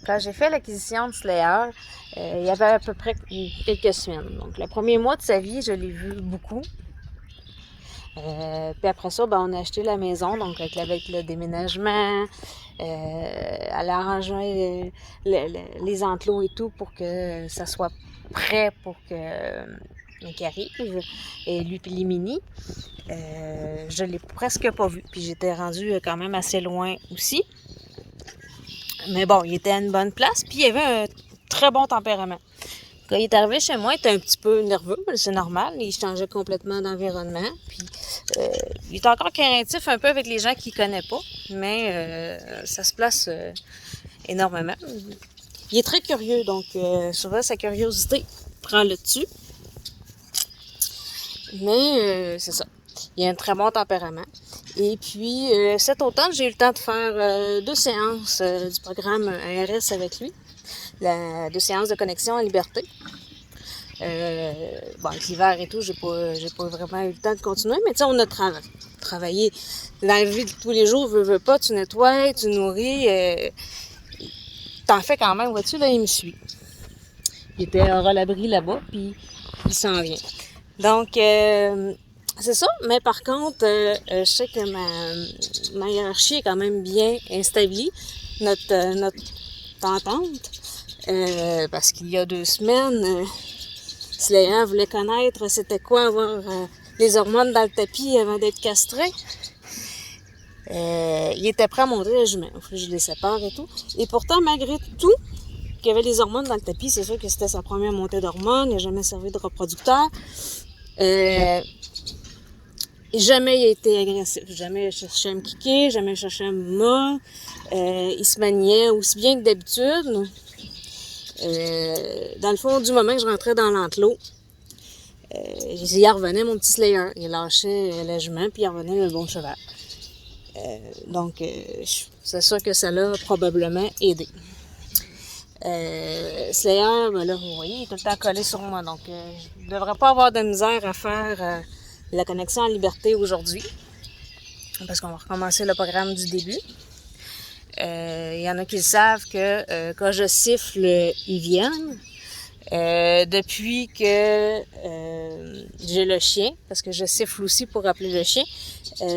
Quand j'ai fait l'acquisition de Slayer, il y avait à peu près quelques semaines. Donc, le premier mois de sa vie, je l'ai vu beaucoup. Puis après ça, on a acheté la maison, donc avec le déménagement, elle a arrangé les enclos et tout pour que ça soit prêt pour qu'il arrive. Et lui puis les mini, je l'ai presque pas vu. Puis j'étais rendue quand même assez loin aussi. Mais bon, il était à une bonne place, puis il avait un très bon tempérament. Quand il est arrivé chez moi, il était un petit peu nerveux, mais c'est normal. Il changeait complètement d'environnement. Puis, il est encore craintif un peu avec les gens qu'il connaît pas, mais ça se place énormément. Il est très curieux, donc souvent sa curiosité prend le dessus. Mais c'est ça. Il a un très bon tempérament. Et puis, cet automne, j'ai eu le temps de faire 2 séances du programme ARS avec lui. 2 séances de connexion à liberté. Avec l'hiver et tout, j'ai pas vraiment eu le temps de continuer, mais tu sais, on a travaillé dans la vie de tous les jours, veux pas, tu nettoies, tu nourris, t'en fais quand même, vois-tu, là, il me suit. Il était hors à l'abri là-bas, puis il s'en vient. Donc, c'est ça, mais par contre, je sais que ma hiérarchie est quand même bien établie, notre entente, parce qu'il y a 2 semaines, Slayer voulait connaître c'était quoi avoir les hormones dans le tapis avant d'être castré. Il était prêt à monter le jument. Je les sépare et tout. Et pourtant, malgré tout, qu'il y avait les hormones dans le tapis, c'est sûr que c'était sa première montée d'hormones, il n'a jamais servi de reproducteur. Jamais il a été agressif, jamais il cherchait à me kicker, jamais il cherchait à me mordre. Il se maniait aussi bien que d'habitude. Dans le fond, du moment que je rentrais dans l'enclos, il revenait mon petit Slayer. Il lâchait le jument, puis il revenait le bon cheval. Donc, c'est sûr que ça l'a probablement aidé. Slayer, là, vous voyez, il est tout le temps collé sur moi. Donc, je ne devrais pas avoir de misère à faire la connexion à liberté aujourd'hui. Parce qu'on va recommencer le programme du début. Il y en a qui le savent que quand je siffle, ils viennent. Depuis que j'ai le chien, parce que je siffle aussi pour appeler le chien,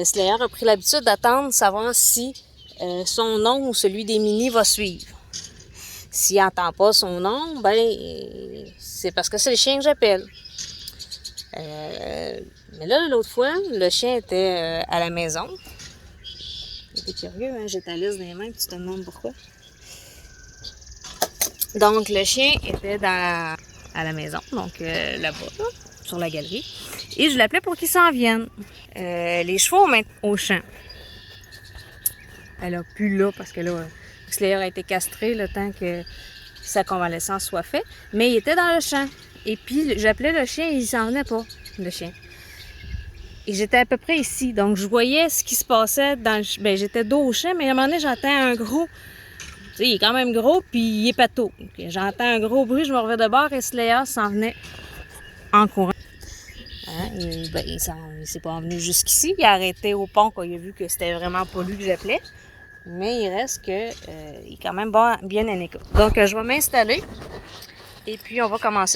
Slayer a pris l'habitude d'attendre savoir si son nom ou celui des mini va suivre. S'il n'entend pas son nom, c'est parce que c'est le chien que j'appelle. Mais là, l'autre fois, le chien était à la maison. Il était curieux, hein? J'ai ta liste dans les mains, tu te demandes pourquoi. Donc, le chien était à la maison, donc là-bas, là, sur la galerie. Et je l'appelais pour qu'il s'en vienne. Les chevaux au champ. Elle a pu là, parce que là, Slayer a été castré le temps que sa convalescence soit faite. Mais il était dans le champ. Et puis, j'appelais le chien et il s'en venait pas, le chien. Et j'étais à peu près ici. Donc, je voyais ce qui se passait dans le... j'étais dos au champ, mais à un moment donné, j'entends un gros... Tu sais, il est quand même gros, puis il est pâteau. Okay, j'entends un gros bruit, je me reviens de bord et Slayer s'en venait en courant. Hein? Il s'est pas venu jusqu'ici. Il a arrêté au pont quand il a vu que c'était vraiment pas lui que j'appelais. Mais il reste que il est quand même bien en écoute. Donc, je vais m'installer et puis on va commencer ça.